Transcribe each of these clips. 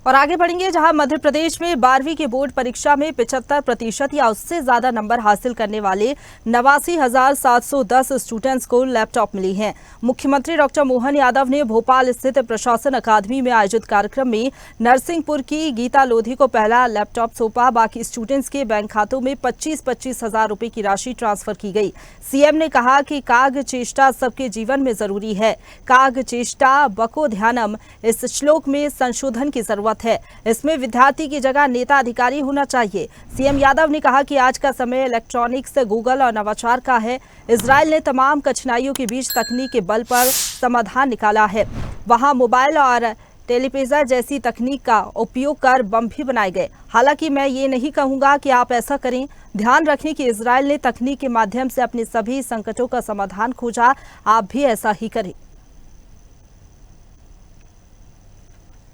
और आगे बढ़ेंगे, जहां मध्य प्रदेश में 12वीं की बोर्ड परीक्षा में 75% या उससे ज्यादा नंबर हासिल करने वाले 89,710 स्टूडेंट्स को लैपटॉप मिली हैं। मुख्यमंत्री डॉक्टर मोहन यादव ने भोपाल स्थित प्रशासन अकादमी में आयोजित कार्यक्रम में नरसिंहपुर की गीता लोधी को पहला लैपटॉप सौंपा। बाकी स्टूडेंट्स के बैंक खातों में 25-25 हजार रुपए की राशि ट्रांसफर की गई। सीएम ने कहा कि काग चेष्टा सबके जीवन में जरूरी है, काग चेष्टा बको ध्यानम, इस श्लोक में संशोधन की जरूरत है। इसमें विद्यार्थी की जगह नेता अधिकारी होना चाहिए। सीएम यादव ने कहा कि आज का समय इलेक्ट्रॉनिक्स, गूगल और नवाचार का है। इजराइल ने तमाम कठिनाइयों के बीच तकनीक के बल पर समाधान निकाला है। वहां मोबाइल और टेलीपेजर जैसी तकनीक का उपयोग कर बम भी बनाए गए। हालांकि मैं ये नहीं कहूंगा कि आप ऐसा करें। ध्यान रखें कि इजराइल ने तकनीक के माध्यम से अपने सभी संकटों का समाधान खोजा, आप भी ऐसा ही करें।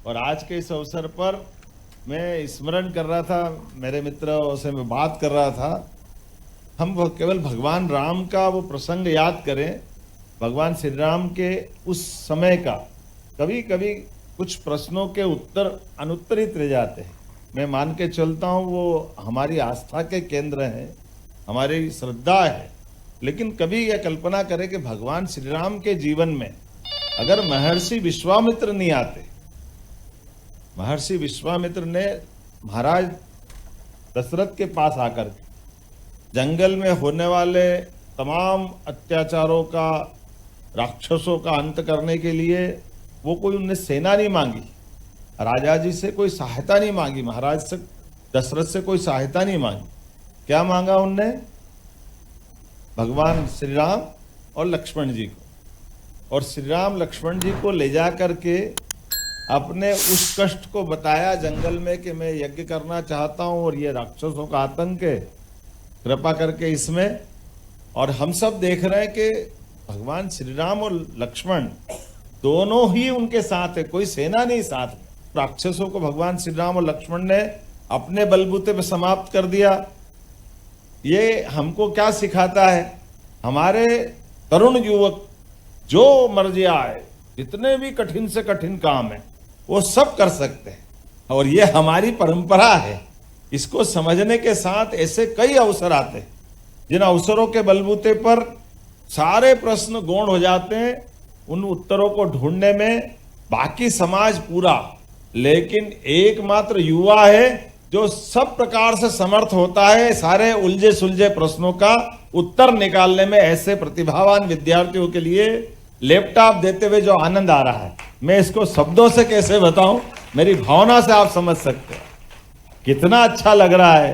और आज के इस अवसर पर मैं स्मरण कर रहा था, मेरे मित्रों से मैं बात कर रहा था, हम केवल भगवान राम का वो प्रसंग याद करें, भगवान श्री राम के उस समय का। कभी कभी कुछ प्रश्नों के उत्तर अनुत्तरित रह जाते हैं। मैं मान के चलता हूँ वो हमारी आस्था के केंद्र हैं, हमारी श्रद्धा है। लेकिन कभी यह कल्पना करें कि भगवान श्री राम के जीवन में अगर महर्षि विश्वामित्र नहीं आते, महर्षि विश्वामित्र ने महाराज दशरथ के पास आकर के जंगल में होने वाले तमाम अत्याचारों का, राक्षसों का अंत करने के लिए वो कोई उनने सेना नहीं मांगी, राजा जी से कोई सहायता नहीं मांगी, महाराज से दशरथ से कोई सहायता नहीं मांगी। क्या मांगा उनने? भगवान श्री राम और लक्ष्मण जी को। और श्री राम लक्ष्मण जी को ले जा करके अपने उस कष्ट को बताया जंगल में कि मैं यज्ञ करना चाहता हूं और ये राक्षसों का आतंक है, कृपा करके इसमें। और हम सब देख रहे हैं कि भगवान श्री राम और लक्ष्मण दोनों ही उनके साथ है, कोई सेना नहीं साथ में। राक्षसों को भगवान श्री राम और लक्ष्मण ने अपने बलबूते पर समाप्त कर दिया। ये हमको क्या सिखाता है? हमारे तरुण युवक जो मर्जी आए, जितने भी कठिन से कठिन काम है वो सब कर सकते हैं, और ये हमारी परंपरा है। इसको समझने के साथ ऐसे कई अवसर आते हैं जिन अवसरों के बलबूते पर सारे प्रश्न गौण हो जाते हैं, उन उत्तरों को ढूंढने में बाकी समाज पूरा, लेकिन एकमात्र युवा है जो सब प्रकार से समर्थ होता है सारे उलझे सुलझे प्रश्नों का उत्तर निकालने में। ऐसे प्रतिभावान विद्यार्थियों के लिए लैपटॉप देते हुए जो आनंद आ रहा है, मैं इसको शब्दों से कैसे बताऊं, मेरी भावना से आप समझ सकते हैं कितना अच्छा लग रहा है।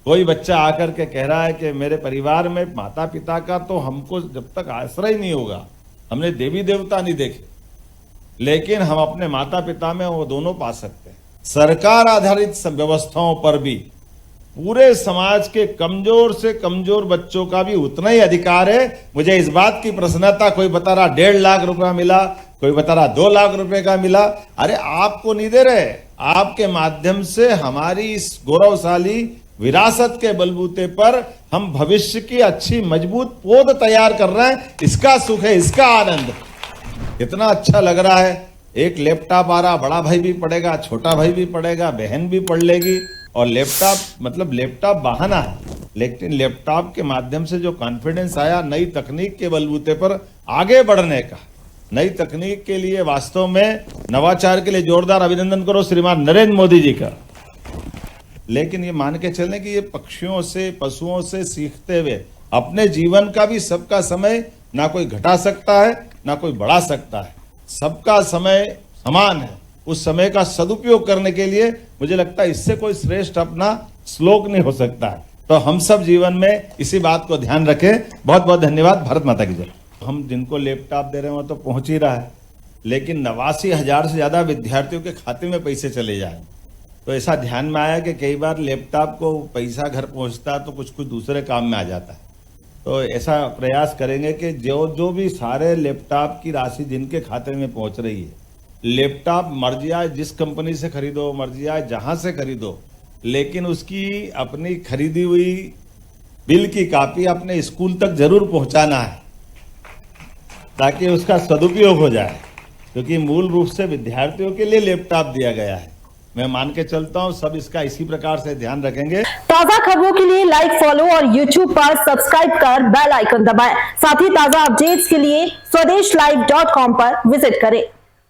कोई बच्चा आकर के कह रहा है कि मेरे परिवार में माता पिता का तो हमको जब तक आश्रय नहीं होगा, हमने देवी देवता नहीं देखे, लेकिन हम अपने माता पिता में वो दोनों पा सकते हैं। सरकार आधारित व्यवस्थाओं पर भी पूरे समाज के कमजोर से कमजोर बच्चों का भी उतना ही अधिकार है। मुझे इस बात की प्रसन्नता, कोई बता रहा 1.5 लाख रुपया मिला, कोई बता रहा 2 लाख रुपए का मिला। अरे आपको नहीं दे रहे, आपके माध्यम से हमारी इस गौरवशाली विरासत के बलबूते पर हम भविष्य की अच्छी मजबूत पौध तैयार कर रहे हैं। इसका सुख है, इसका आनंद कितना अच्छा लग रहा है। एक लैपटॉप आ रहा, बड़ा भाई भी पढ़ेगा, छोटा भाई भी पढ़ेगा, बहन भी पढ़ लेगी। और लैपटॉप मतलब लैपटॉप बहाना है, लेकिन लैपटॉप के माध्यम से जो कॉन्फिडेंस आया नई तकनीक के बलबूते पर आगे बढ़ने का, नई तकनीक के लिए वास्तव में नवाचार के लिए जोरदार अभिनंदन करो श्रीमान नरेंद्र मोदी जी का। लेकिन ये मान के चलने कि ये पक्षियों से, पशुओं से सीखते हुए अपने जीवन का भी सबका समय ना कोई घटा सकता है ना कोई बढ़ा सकता है, सबका समय समान है। उस समय का सदुपयोग करने के लिए मुझे लगता है इससे कोई श्रेष्ठ अपना श्लोक नहीं हो सकता है। तो हम सब जीवन में इसी बात को ध्यान रखें। बहुत बहुत धन्यवाद। भारत माता की जय। हम जिनको लैपटॉप दे रहे हैं वो तो पहुंच ही रहा है, लेकिन 89,000 से ज्यादा विद्यार्थियों के खाते में पैसे चले जाए, तो ऐसा ध्यान में आया कि कई बार लैपटॉप को पैसा घर पहुंचता तो कुछ कुछ दूसरे काम में आ जाता है। तो ऐसा प्रयास करेंगे कि जो भी सारे लैपटॉप की राशि जिनके खाते में पहुंच रही है, लैपटॉप मर्जी आए जिस कंपनी से खरीदो, मर्जी आए जहां से खरीदो, लेकिन उसकी अपनी खरीदी हुई बिल की कॉपी अपने स्कूल तक जरूर पहुंचाना है ताकि उसका सदुपयोग हो जाए, क्योंकि मूल रूप से विद्यार्थियों के लिए लैपटॉप दिया गया है। मैं मान के चलता हूं सब इसका इसी प्रकार से ध्यान रखेंगे। ताजा खबरों के लिए लाइक, फॉलो और YouTube पर सब्सक्राइब कर बेल आइकन दबाएं। साथ ही ताजा अपडेट्स के लिए swedeshlive.com पर विजिट करें।